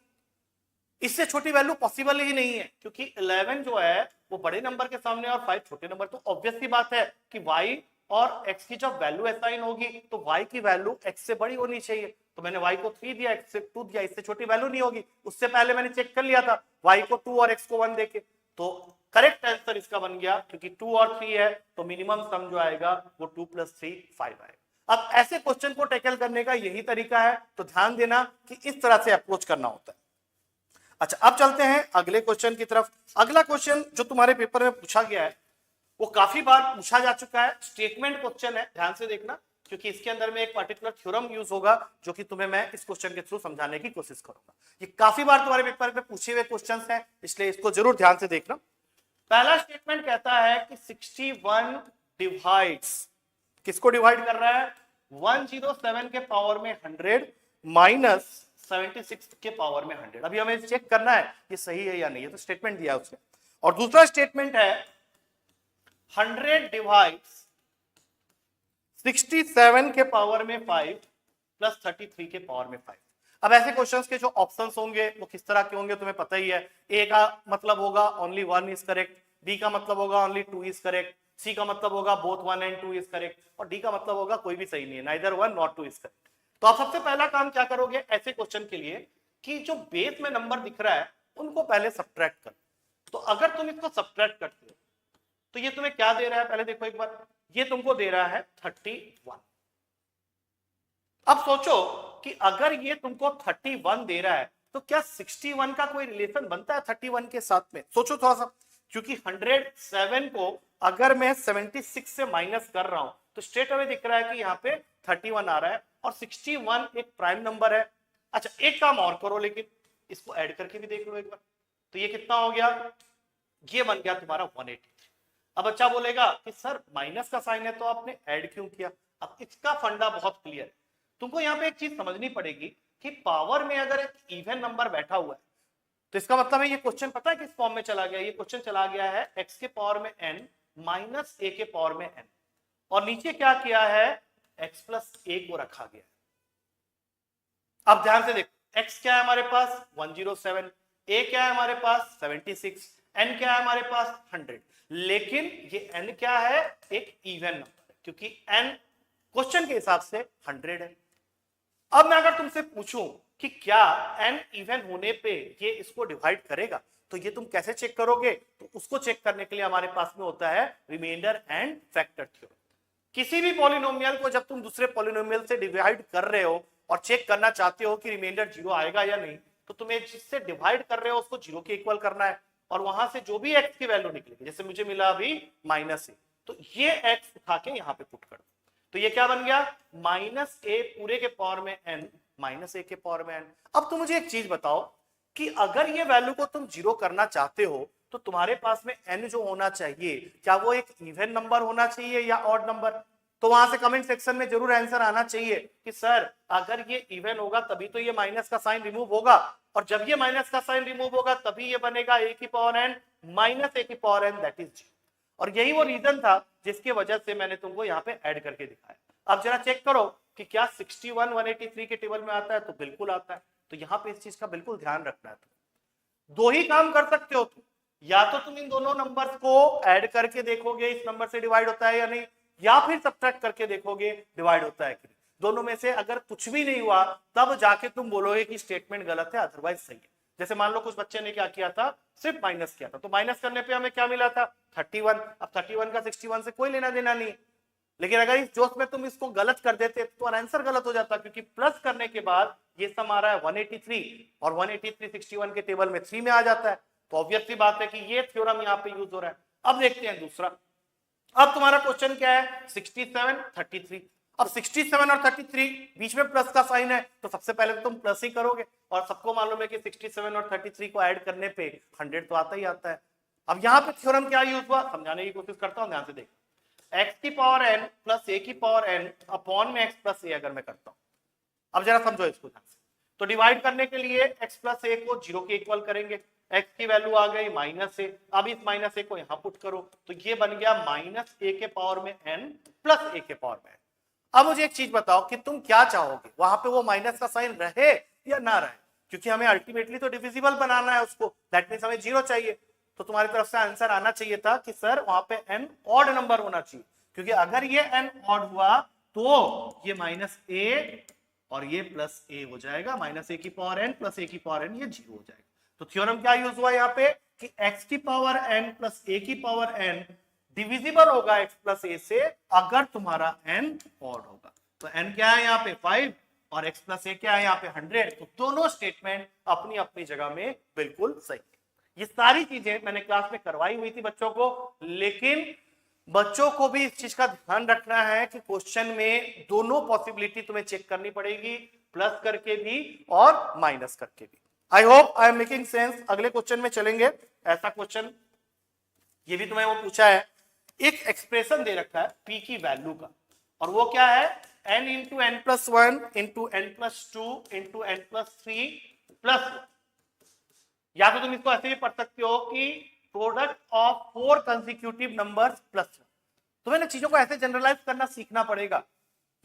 इससे छोटी वैल्यू पॉसिबल ही नहीं है, क्योंकि 11 जो है वो बड़े नंबर के सामने और 5 छोटे नंबर। तो ऑब्वियस सी बात है कि y और x की जब वैल्यू असाइन होगी तो y की वैल्यू x से बड़ी होनी चाहिए। तो मैंने y को 3 दिया, x से 2 दिया, इससे छोटी वैल्यू नहीं होगी। उससे पहले मैंने चेक कर लिया था y को 2 और x को 1 देके, तो करेक्ट आंसर इसका बन गया, क्योंकि 2 और 3 है तो मिनिमम सम जो आएगा वो 2 + 3 5 आएगा। अब ऐसे क्वेश्चन को टैकल करने का यही तरीका है, तो ध्यान देना कि इस तरह से अप्रोच करना होता है। अच्छा, अब चलते हैं अगले क्वेश्चन की तरफ। अगला क्वेश्चन जो तुम्हारे पेपर में पूछा गया है वो काफी बार पूछा जा चुका है, स्टेटमेंट क्वेश्चन है, ध्यान से देखना, क्योंकि इसके अंदर में एक पर्टिकुलर थ्योरम यूज होगा जो कि तुम्हें मैं इस क्वेश्चन के थ्रू समझाने की कोशिश करूंगा। ये काफी बार तुम्हारे पेपर में पूछे हुए क्वेश्चंस हैं, इसलिए इसको जरूर ध्यान से देखना। पहला स्टेटमेंट कहता है कि 61 डिवाइड्स, किसको डिवाइड कर रहा है, 107 के पावर में 100 माइनस 76 के पावर में 100। अभी हमें चेक करना है ये सही है या नहीं, है तो स्टेटमेंट दिया उसने। और दूसरा स्टेटमेंट है 100 डिवाइड्स 67 के पावर में 5 प्लस 33 के पावर में 5। अब ऐसे क्वेश्चंस के जो ऑप्शंस होंगे वो किस तरह के होंगे तुम्हें पता ही है। ए का मतलब होगा ओनली 1 इज करेक्ट, बी का मतलब होगा ओनली 2 इज करेक्ट, सी का मतलब होगा बोथ 1 and 2 इज करेक्ट, और डी का मतलब होगा कोई भी सही नहीं है, नाइदर 1 nor 2 इज करेक्ट। तो आप सबसे पहला काम क्या करोगे ऐसे क्वेश्चन के लिए कि जो बेस में नंबर दिख रहा है उनको पहले सब्ट्रैक्ट कर। तो अगर तुम इसको सब्ट्रैक्ट करते हो तो ये तुम्हें क्या दे रहा है, पहले देखो एक बार, ये तुमको दे रहा है 31। अब सोचो कि अगर ये तुमको 31 दे रहा है तो क्या 61 का कोई रिलेशन बनता है 31 के साथ में, सोचो थोड़ा सा। क्योंकि 107 को अगर मैं 76 से माइनस कर रहा हूं तो स्ट्रेट अवे दिख रहा है कि यहाँ पे 31 आ रहा है, और 61 एक प्राइम नंबर है। अच्छा, एक काम और करो, लेकिन इसको ऐड करके भी देख लो एक बार, तो ये कितना हो गया, ये बन गया तुम्हारा 183। अब बच्चा बोलेगा कि सर माइनस का साइन है तो आपने ऐड क्यों किया। अब इसका फंडा बहुत क्लियर है, तुमको यहाँ पे एक चीज समझनी पड़ेगी कि पावर में अगर एक इवन नंबर बैठा हुआ है तो इसका मतलब है ये क्वेश्चन पता है किस फॉर्म में चला गया, ये क्वेश्चन चला गया है x के पावर में n माइनस a के पावर में n, और नीचे क्या किया है x प्लस a को रखा गया। अब ध्यान से देखो, x क्या है हमारे पास 107, a क्या है हमारे पास 76, n क्या है हमारे पास 100। लेकिन ये n क्या है, एक इवन नंबर है क्योंकि n क्वेश्चन के हिसाब से 100 है। अब मैं अगर तुमसे पूछूं कि क्या n इवन होने पे ये इसको डिवाइड करेगा, तो ये तुम कैसे चेक करोगे? तो उसको चेक करने के लिए हमारे पास में होता है रिमाइंडर एंड फैक्टर थ्योरम। किसी भी पॉलिनोमियल को जब तुम दूसरे पॉलिनोमियल से डिवाइड कर रहे हो और चेक करना चाहते हो कि रिमाइंडर 0 आएगा या नहीं, तो तुम्हें जिससे डिवाइड कर रहे हो उसको 0 के इक्वल करना है और वहां से जो भी x की वैल्यू निकलेगी, जैसे मुझे मिला अभी -a, तो ये x उठा के यहां पे पुट कर दो। तो ये क्या बन गया, -a पूरे के पावर में n -a के पावर में n। अब तुम मुझे एक चीज बताओ कि अगर ये वैल्यू को तुम 0 करना चाहते हो तो तुम्हारे पास में n जो होना चाहिए, क्या वो एक इवन नंबर होना चाहिए या ऑड नंबर? तो वहां से कमेंट सेक्शन में जरूर आंसर आना चाहिए कि सर अगर ये इवन होगा तभी तो ये माइनस का साइन रिमूव होगा, और जब ये माइनस का साइन रिमूव होगा तभी ये बनेगा a की पावर n -a की पावर n, दैट इज 0। और यही वो रीजन था जिसकी वजह से मैंने तुमको यहाँ पे ऐड करके दिखाया। अब जरा चेक करो कि क्या 61 183 के टेबल में आता है, तो बिल्कुल आता है। तो यहाँ पे इस चीज का बिल्कुल ध्यान रखना है। दो ही काम कर सकते हो तुम, या तो तुम इन दोनों नंबर्स को ऐड करके देखोगे इस नंबर से डिवाइड होता है या नहीं, या फिर सब्ट्रैक्ट करके देखोगे डिवाइड होता है कि नहीं। दोनों में से अगर कुछ भी नहीं हुआ तब जाके तुम बोलोगे कि स्टेटमेंट गलत है, अदरवाइज सही है। जैसे मान लो कुछ बच्चे ने क्या किया था, सिर्फ माइनस किया था, तो माइनस करने पे हमें क्या मिला था 31। अब 31 का 61 से कोई लेना देना नहीं, लेकिन अगर इस जोश में तुम इसको गलत कर देते तो आंसर गलत हो जाता, क्योंकि प्लस करने के बाद ये सम आ रहा है 183 और 183 61 के टेबल में 3 में आ जाता है। तो ऑब्वियस सी बात है कि ये थ्योरम यहाँ पे यूज हो रहा है। अब देखते हैं दूसरा। अब तुम्हारा क्वेश्चन क्या है, 67 33। अब 67 और 33 बीच में प्लस का साइन है, तो सबसे पहले तो तुम प्लस ही करोगे, और सबको मालूम है कि 67 और 33 को ऐड करने पे 100 तो आता ही आता है। अब यहाँ पे थ्योरम क्या यूज हुआ, समझाने की कोशिश करता हूं, ध्यान से देख। x की पावर n प्लस a की पावर n अपॉन में x प्लस a अगर मैं करता हूं, अब जरा समझो इसको ध्यान से। तो डिवाइड करने के लिए x प्लस a को 0 के इक्वल करेंगे, x की वैल्यू आ गई -a, अब इस -a को यहां पुट करो, तो ये बन गया -a के पावर में n प्लस a के पावर में n। अब मुझे एक चीज बताओ कि तुम क्या चाहोगे, वहां पे वो माइनस का साइन रहे या ना रहे, क्योंकि हमें अल्टीमेटली तो डिविजिबल बनाना है उसको, दैट मींस हमें 0 चाहिए। तो तुम्हारी तरफ से आंसर आना चाहिए था कि सर वहां पे n ऑड नंबर होना चाहिए, क्योंकि अगर ये n ऑड हुआ तो ये -a और ये +a हो जाएगा, -a की पावर n प्लस a की पावर n, ये 0 हो जाएगा। तो थ्योरम क्या यूज हुआ यहाँ पे कि x की पावर n प्लस a की पावर n डिविजिबल होगा x प्लस a से अगर तुम्हारा n ऑड होगा। तो n क्या है यहाँ पे 5 और x प्लस a क्या है यहाँ पे 100। तो दोनों स्टेटमेंट अपनी अपनी जगह में बिल्कुल सही है। ये सारी चीजें मैंने क्लास में करवाई हुई थी बच्चों को, लेकिन बच्चों को भी इस चीज का ध्यान रखना है कि क्वेश्चन में दोनों पॉसिबिलिटी तुम्हें चेक करनी पड़ेगी, प्लस करके भी और माइनस करके भी। I hope I am making sense. अगले क्वेश्चन में चलेंगे। ऐसा क्वेश्चन ये भी तुम्हें वो पूछा है, एक एक्सप्रेशन दे रखा है p की वैल्यू का, और वो क्या है n into N plus 1 into N plus 2 into N plus 3 plus 1। या तो तुम इसको ऐसे भी पढ़ सकते हो कि product of 4 consecutive numbers plus 1। तुम्हें ना चीजों को ऐसे जनरलाइज करना सीखना पड़ेगा।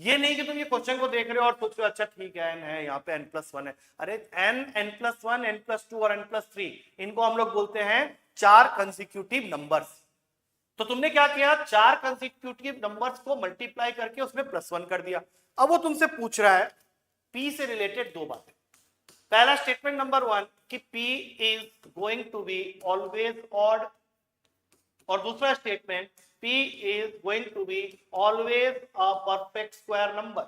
ये नहीं कि तुम ये क्वेश्चन को देख रहे हो और सोच रहे हो अच्छा ठीक है n है, यहाँ पे n प्लस 1 है। अरे n, n plus 1, n plus 2 और n प्लस 3, इनको हम लोग बोलते हैं 4 कंसेक्यूटिव नंबर्स। तो तुमने क्या किया, 4 कंसेक्यूटिव नंबर्स को मल्टीप्लाई करके उसमें +1 कर दिया। अब वो तुमसे पूछ रहा है p से रिलेटेड दो बातें। पहला स्टेटमेंट नंबर 1 कि p is going to be always odd, और दूसरा statement p is going to be always a perfect square number.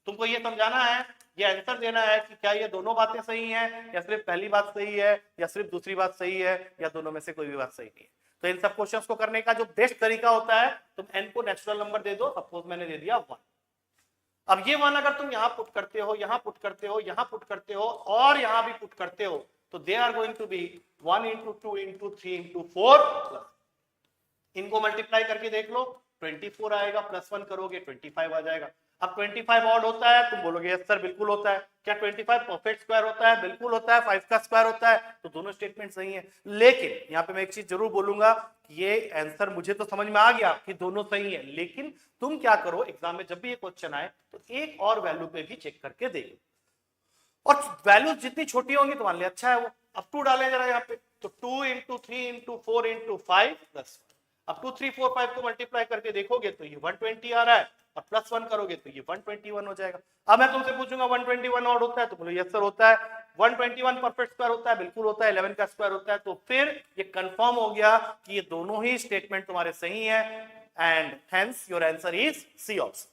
तुमको ये समझाना है, ये आंसर देना है कि क्या ये दोनों बातें सही हैं, या सिर्फ पहली बात सही है, या सिर्फ दूसरी बात सही है, या दोनों में से कोई भी बात सही नहीं है। तो इन सब क्वेश्चंस को करने का जो बेस्ट तरीका होता है, तुम n को नेचुरल नंबर दे दो। सपोज मैंने दे दिया 1। अब ये 1 अगर तुम यहां पुट करते हो, यहां पुट करते हो, यहां पुट करते हो और यहां भी पुट करते हो, तो they are going to be 1 into 2 into 3 into 4 plus. इनको मल्टीप्लाई करके देख लो, 24 आएगा, +1 करोगे 25 आ जाएगा। अब 25 ऑड होता है, तुम बोलोगे यस सर बिल्कुल होता है। क्या 25 परफेक्ट स्क्वायर होता है? बिल्कुल होता है। 5 का स्क्वायर होता है। तो दोनों स्टेटमेंट सही है। लेकिन यहाँ पे मैं एक चीज जरूर बोलूंगा, ये आंसर मुझे तो समझ में आ गया कि दोनों सही है, लेकिन तुम क्या करो एग्जाम में जब भी ये क्वेश्चन आए तो एक और वैल्यू पे भी चेक करके देखो। और वैल्यूज जितनी छोटी होंगी तुम्हारे लिए अच्छा है वो। अब 2 डालें जरा यहाँ पे, तो 2 इंटू 3 इंटू 4 इंटू 5 प्लस 1। अब 2 3 4 5 को मल्टीप्लाई करके देखोगे तो ये 120 आ रहा है, और प्लस 1 करोगे तो ये 121 हो जाएगा। अब मैं तुमसे पूछूंगा 121 और होता है, तो बोलो यस सर होता है। 121 परफेक्ट स्क्वायर होता है, बिल्कुल होता है। 11 का स्क्वायर होता है। तो फिर ये कंफर्म हो गया कि ये दोनों ही स्टेटमेंट तुम्हारे सही है, and hence your answer is C option.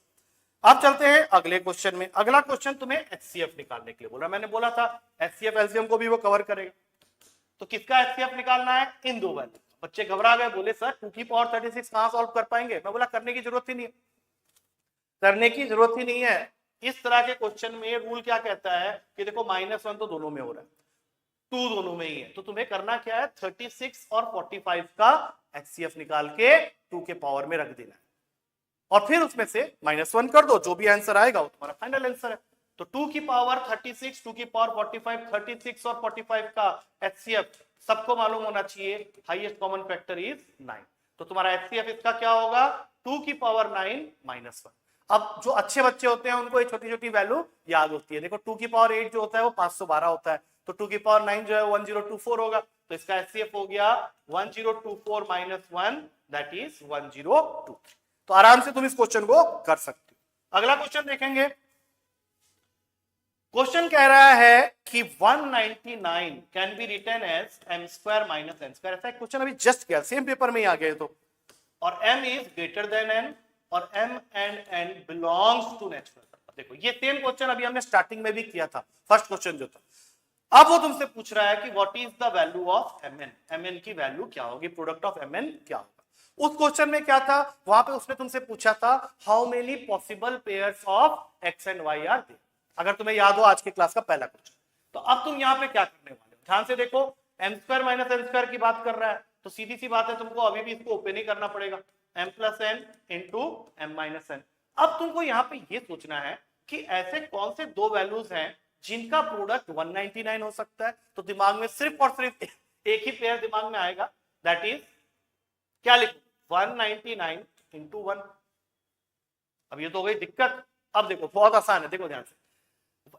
अब चलते हैं अगले क्वेश्चन में। अगला क्वेश्चन तुम्हें एचसीएफ निकालने के लिए बोला। मैंने बोला था एचसीएफ एलसीएम को भी वो कवर करेगा। तो किसका एचसीएफ निकालना है? इन दो वैल्यू। बच्चे घबरा गए, बोले सर 2 की पावर 36 कहां सॉल्व कर पाएंगे? मैं बोला करने की जरूरत ही नहीं है, करने की जरूरत ही नहीं है। इस तरह के क्वेश्चन में रूल क्या कहता है कि देखो -1 तो दोनों में हो रहा है, 2 दोनों में ही है, तो तुम्हें करना क्या है, 36 और 45 का एचसीएफ निकाल के 2 के पावर में रख देना है, और फिर उसमें से -1 कर दो, जो भी आंसर आएगा वो तुम्हारा फाइनल आंसर है। तो 2 की पावर 36, 2 की पावर 45, 36 और 45 का एचसीएफ सबको मालूम होना चाहिए, हाईएस्ट कॉमन फैक्टर इज 9। तो तुम्हारा एचसीएफ इसका क्या होगा, 2 की पावर 9 -1। अब जो अच्छे बच्चे होते हैं उनको ये छोटी छोटी वैल्यू याद होती है। देखो 2 की पावर 8 जो होता है वो 512 होता है, तो 2 की पावर 9 जो है 1024 होगा। तो इसका एचसीएफ हो गया 1024 -1, दैट इज 1023। तो आराम से तुम इस क्वेश्चन को कर सकते हो। अगला क्वेश्चन देखेंगे। क्वेश्चन कह रहा है कि 199 can be written as m square minus n square. ऐसा क्वेश्चन अभी जस्ट किया, सेम पेपर में ही आ गए। तो और m is greater than n और m and n belongs to natural number. देखो ये सेम क्वेश्चन अभी हमने स्टार्टिंग में भी किया था, फर्स्ट क्वेश्चन जो था। अब वो तुमसे पूछ रहा है कि what is the value of mn, mn की वैल्यू क्या होगी, प्रोडक्ट ऑफ mn क्या होगा। उस क्वेश्चन में क्या था, वहां पे उसने तुमसे पूछा था how many possible pairs of X and Y are there. अगर तुम्हें याद हो आज की क्लास का पहला क्वेश्चन। तो अब तुम यहां पे क्या करने वाले हो, ध्यान से देखो। m square minus n square की बात कर रहा है, तो सीधी सी बात है, तुमको अभी भी इसको ओपन ही करना पड़ेगा, m plus n into m minus n। अब तुमको यहाँ पे ये सोचना है कि ऐसे कौन से दो वैल्यूज हैं जिनका प्रोडक्ट 199 हो सकता है। तो दिमाग में सिर्फ और सिर्फ एक ही पेयर दिमाग में आएगा, दैट इज क्या लिखो, 199 इंटू 1। अब ये तो हो गई दिक्कत। अब देखो बहुत आसान है, देखो ध्यान से।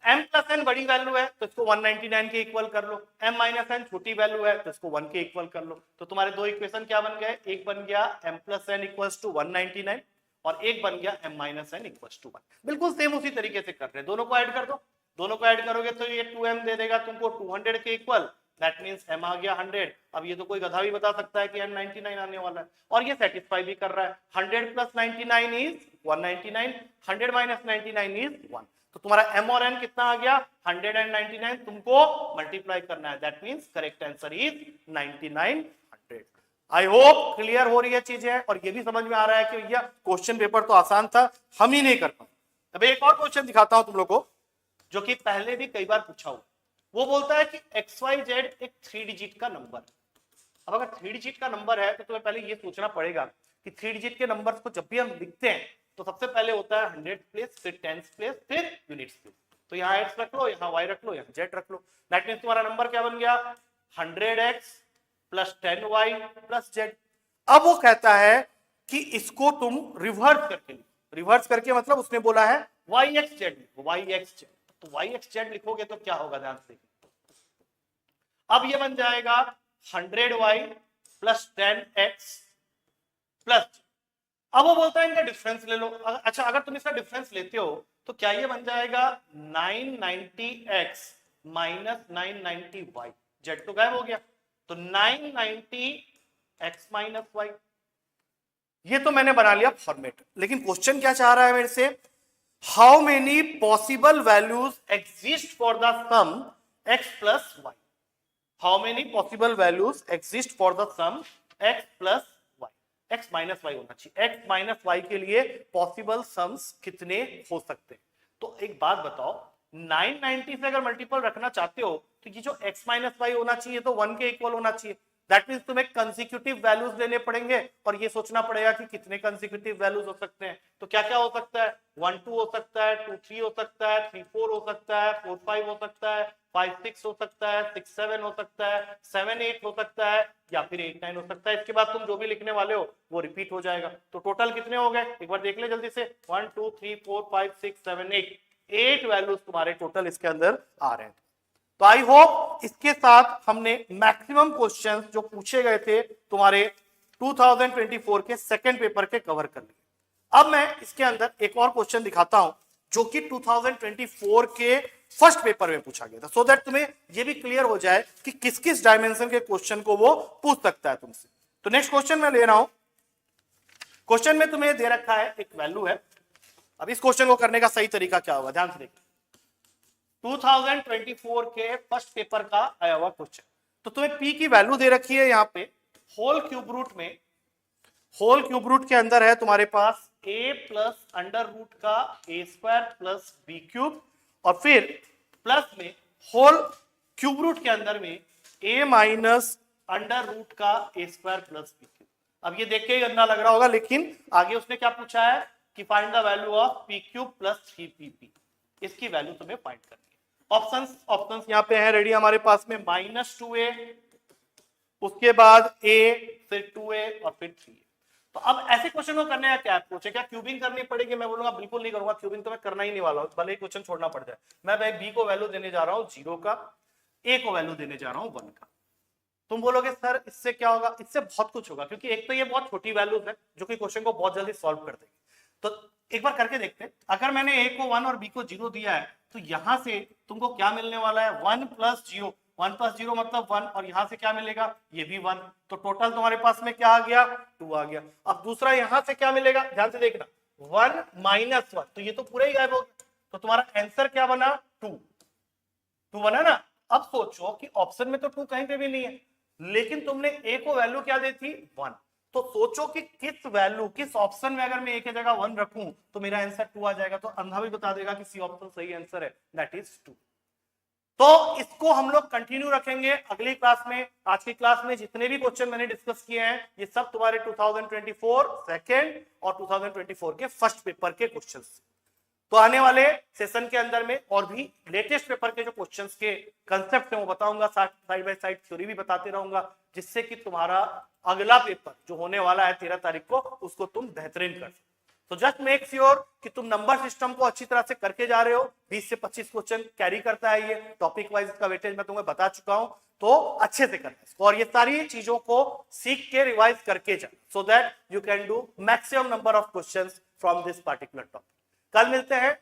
m प्लस n बड़ी वैल्यू है तो इसको 199 के इक्वल कर लो, m माइनस n छोटी वैल्यू है तो इसको 1 के इक्वल कर लो। तो तुम्हारे दो इक्वेशन क्या बन गए, एक बन गया m plus n equals to 199 और एक बन गया m minus n equals to 1। बिल्कुल सेम उसी तरीके से कर रहे हैं, दोनों को ऐड कर दो। दोनों को ऐड करोगे तो ये 2m दे देगा तुमको 200 के इक्वल, दैट मींस m आ गया 100। अब ये तो कोई गधा भी बता सकता है कि m 99 आने वाला है, और ये सेटिस्फाई भी कर रहा है। 100 प्लस 99 इज 199, 100 माइनस 99 इज 1। तो तुम्हारा m और n कितना आ गया, 199। तुमको मल्टीप्लाई करना है, that means correct answer is 99 100। I hope clear हो रही है चीजें, और ये भी समझ में आ रहा है कि भैया क्वेश्चन पेपर तो आसान था, हम ही नहीं कर पाए। अब एक और क्वेश्चन दिखाता हूं तुम लोग को, जो कि पहले भी कई बार पूछा हुआ। वो बोलता है कि XYZ एक 3 डिजिट का नंबर। अब अगर 3 डिजिट का नंबर है तो तुम्हें पहले ये सोचना पड़ेगा कि 3 डिजिट के नंबर्स को जब भी हम लिखते हैं तो सबसे पहले होता है 100 प्लेस, फिर 10 प्लेस, फिर यूनिट्स प्लेस। तो यहाँ x रख लो, यहाँ y रख लो, यहाँ z रख लो। दैट मींस तुम्हारा नंबर क्या बन गया, 100x plus 10y plus z। अब वो कहता है कि इसको तुम रिवर्स करके लिखो। रिवर्स करके मतलब उसने बोला है yxz लिखो, yxz। तो yxz लिखोगे तो क्या होगा, ध्यान से। अब ये बन जाएगा 100y प्लस 10x प्लस। अब वो बोलता है इनका डिफरेंस ले लो। अच्छा, अगर तुम इसका डिफरेंस लेते हो तो क्या ये बन जाएगा 990x माइनस 990y। z तो गायब हो गया, तो 990x माइनस y। ये तो मैंने बना लिया फॉर्मेट, लेकिन क्वेश्चन क्या चाह रहा है मेरे से, how many possible values exist for the sum x plus y। How many possible values exist for the sum x plus y। x minus y होना चाहिए, x माइनस y के लिए पॉसिबल सम्स कितने हो सकते हैं। तो एक बात बताओ, 990 से अगर मल्टीपल रखना चाहते हो तो ये जो x माइनस y होना चाहिए तो 1 के इक्वल होना चाहिए। दैट मींस तुम्हें कंसेक्यूटिव वैल्यूज लेने पड़ेंगे और ये सोचना पड़ेगा कि कितने कंसेक्यूटिव वैल्यूज हो सकते हैं। तो क्या क्या हो सकता है, 1 2 हो सकता है, 2 3 हो सकता है, 3 4 हो सकता है, 4 5 हो सकता है, 5 6 हो सकता है, 6 7 हो सकता है, 7 8 हो सकता है, या फिर 8 9 हो सकता है। इसके बाद तुम जो भी लिखने वाले हो वो रिपीट हो जाएगा। तो टोटल कितने हो गए एक बार देख ले जल्दी से, 1 2 3 4 5 6 7 8। 8 वैल्यूज तुम्हारे टोटल इसके अंदर आ रहे हैं। तो आई होप इसके साथ हमने मैक्सिमम क्वेश्चंस जो पूछे गए थे तुम्हारे 2024 के सेकंड पेपर के कवर कर लिए। अब मैं इसके अंदर एक और क्वेश्चन दिखाता हूं जो कि 2024 के फर्स्ट पेपर में पूछा गया था, सो दैट तुम्हें यह भी क्लियर हो जाए कि किस किस डायमेंशन के क्वेश्चन को वो पूछ सकता है तुमसे। तो नेक्स्ट क्वेश्चन मैं ले रहा हूं। क्वेश्चन में तुम्हें दे रखा है एक वैल्यू है। अब इस क्वेश्चन को करने का सही तरीका क्या होगा, ध्यान से देखिए। 2024 के फर्स्ट पेपर का आया हुआ क्वेश्चन। तो तुम्हें p की वैल्यू दे रखी है यहां पे होल क्यूब रूट में। होल क्यूब रूट के अंदर है तुम्हारे पास a प्लस अंडर रूट का a square plus B cube, और फिर प्लस में होल क्यूब रूट के अंदर में a माइनस अंडर रूट का a square plus B cube. अब ये देख के ही अंदर लग रहा होगा, लेकिन आगे उसने क्या पूछा है कि find the value of p cube plus 3pp। इसकी वैल्यू तुम्हें फाइंड करनी है। ऑप्शंस यहां पे है रेडी हमारे पास में, -2a, उसके बाद a, फिर 2a और फिर 3a। तो अब ऐसे क्वेश्चन को करने का क्या अप्रोच है? क्या क्यूबिंग करनी पड़ेगी? मैं बोलूंगा बिल्कुल नहीं करूंगा, क्यूबिंग तो मैं करना ही नहीं वाला हूं, भले ही क्वेश्चन छोड़ना पड़ जाए। मैं भाई b को वैल्यू देने जा रहा हूं 0 का, a को वैल्यू देने जा रहा हूं 1 का। तुम बोलोगे सर इससे क्या होगा? इससे बहुत कुछ होगा, क्योंकि एक तो ये बहुत छोटी वैल्यूज है जो कि क्वेश्चन को बहुत जल्दी सॉल्व कर देगी। तो एक बार करके देखते हैं। अगर मैंने a को 1 और b को 0 दिया है तो यहां से तुमको क्या मिलने वाला है? 1 प्लस 0, 1 प्लस 0 मतलब 1, और यहां से क्या मिलेगा? ये भी 1। तो टोटल तुम्हारे पास में क्या आ गया? 2 आ गया। अब दूसरा यहां से क्या मिलेगा? ध्यान से देखना, 1 माइनस 1, तो ये तो पूरा ही गायब हो गया। तो तुम्हारा आंसर क्या बना? 2 बना ना। अब सोचो कि ऑप्शन में तो 2 कहीं पे भी नहीं है, लेकिन तुमने a को वैल्यू क्या दी थी? 1। तो सोचो कि किस वैल्यू, किस ऑप्शन में अगर मैं a की जगह 1 रखूं तो मेरा आंसर 2 आ जाएगा। तो अंधा भी बता देगा कि सी ऑप्शन सही आंसर है, दैट इज 2। तो इसको हम लोग कंटिन्यू रखेंगे अगली क्लास में। आज की क्लास में जितने भी क्वेश्चन मैंने डिस्कस किए हैं ये सब तुम्हारे 2024 सेकेंड और 2024 के फर्स्ट पेपर के क्वेश्चन। तो आने वाले सेशन के अंदर में और भी लेटेस्ट पेपर के जो क्वेश्चंस के कंसेप्ट है वो बताऊंगा, साइड बाय साइड थ्योरी भी बताते रहूंगा, जिससे कि तुम्हारा अगला पेपर जो होने वाला है 13 तारीख को उसको तुम बेहतरीन कर सको। तो जस्ट मेक श्योर कि तुम नंबर सिस्टम को अच्छी तरह से करके जा रहे हो। 20 से 25 क्वेश्चन कैरी करता है ये, टॉपिक वाइज का वेटेज मैं तुम्हें बता चुका हूं, तो अच्छे से करना है और ये सारी चीजों को सीख के रिवाइज करके जा, so that you can do maximum number of questions from this particular topic. कल मिलते हैं